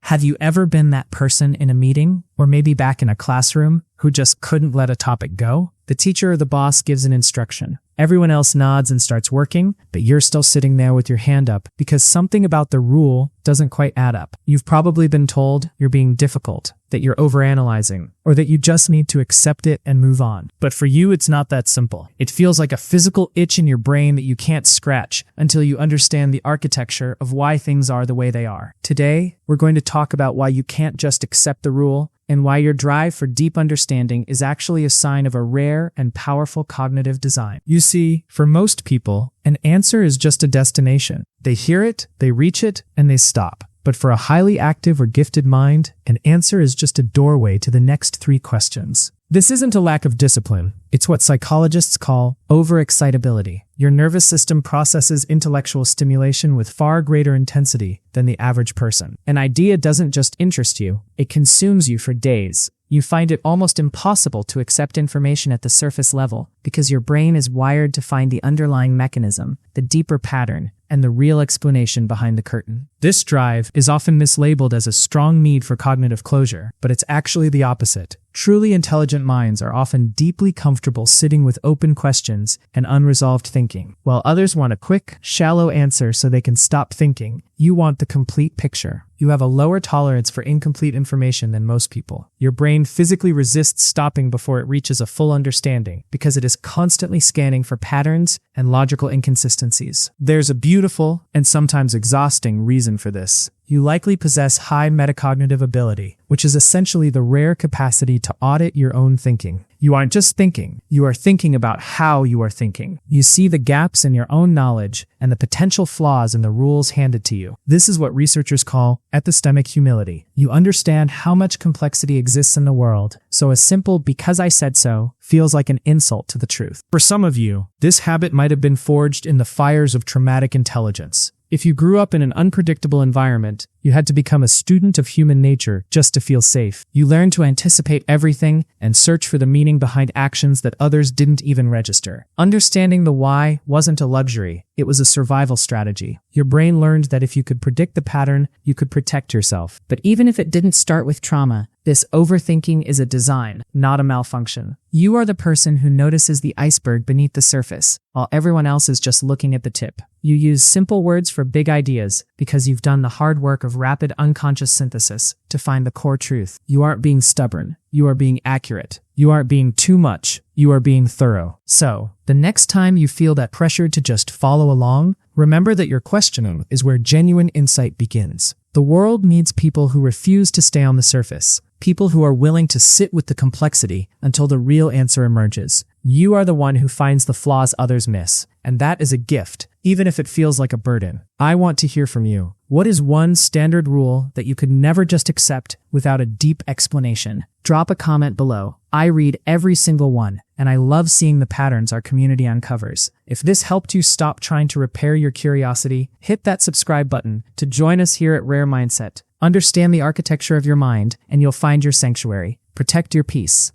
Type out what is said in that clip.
Have you ever been that person in a meeting, or maybe back in a classroom, who just couldn't let a topic go? The teacher or the boss gives an instruction. Everyone else nods and starts working, but you're still sitting there with your hand up because something about the rule doesn't quite add up. You've probably been told you're being difficult, that you're overanalyzing, or that you just need to accept it and move on. But for you, it's not that simple. It feels like a physical itch in your brain that you can't scratch until you understand the architecture of why things are the way they are. Today, we're going to talk about why you can't just accept the rule, and why your drive for deep understanding is actually a sign of a rare and powerful cognitive design. You see, for most people, an answer is just a destination. They hear it, they reach it, and they stop. But for a highly active or gifted mind, an answer is just a doorway to the next 3 questions. This isn't a lack of discipline. It's what psychologists call over-excitability. Your nervous system processes intellectual stimulation with far greater intensity than the average person. An idea doesn't just interest you, it consumes you for days. You find it almost impossible to accept information at the surface level because your brain is wired to find the underlying mechanism, the deeper pattern, and the real explanation behind the curtain. This drive is often mislabeled as a strong need for cognitive closure, but it's actually the opposite. Truly intelligent minds are often deeply comfortable sitting with open questions and unresolved thinking. While others want a quick, shallow answer so they can stop thinking, you want the complete picture. You have a lower tolerance for incomplete information than most people. Your brain physically resists stopping before it reaches a full understanding because it is constantly scanning for patterns and logical inconsistencies. There's a beautiful and sometimes exhausting reason for this. You likely possess high metacognitive ability, which is essentially the rare capacity to audit your own thinking. You aren't just thinking, you are thinking about how you are thinking. You see the gaps in your own knowledge and the potential flaws in the rules handed to you. This is what researchers call epistemic humility. You understand how much complexity exists in the world, so a simple "because I said so" feels like an insult to the truth. For some of you, this habit might have been forged in the fires of traumatic intelligence. If you grew up in an unpredictable environment, you had to become a student of human nature just to feel safe. You learned to anticipate everything and search for the meaning behind actions that others didn't even register. Understanding the why wasn't a luxury, it was a survival strategy. Your brain learned that if you could predict the pattern, you could protect yourself. But even if it didn't start with trauma, this overthinking is a design, not a malfunction. You are the person who notices the iceberg beneath the surface, while everyone else is just looking at the tip. You use simple words for big ideas because you've done the hard work of rapid unconscious synthesis to find the core truth. You aren't being stubborn. You are being accurate. You aren't being too much. You are being thorough. So, the next time you feel that pressure to just follow along, remember that your questioning is where genuine insight begins. The world needs people who refuse to stay on the surface. People who are willing to sit with the complexity until the real answer emerges. You are the one who finds the flaws others miss, and that is a gift, even if it feels like a burden. I want to hear from you. What is one standard rule that you could never just accept without a deep explanation? Drop a comment below. I read every single one, and I love seeing the patterns our community uncovers. If this helped you stop trying to repair your curiosity, hit that subscribe button to join us here at Rare Mindset. Understand the architecture of your mind, and you'll find your sanctuary. Protect your peace.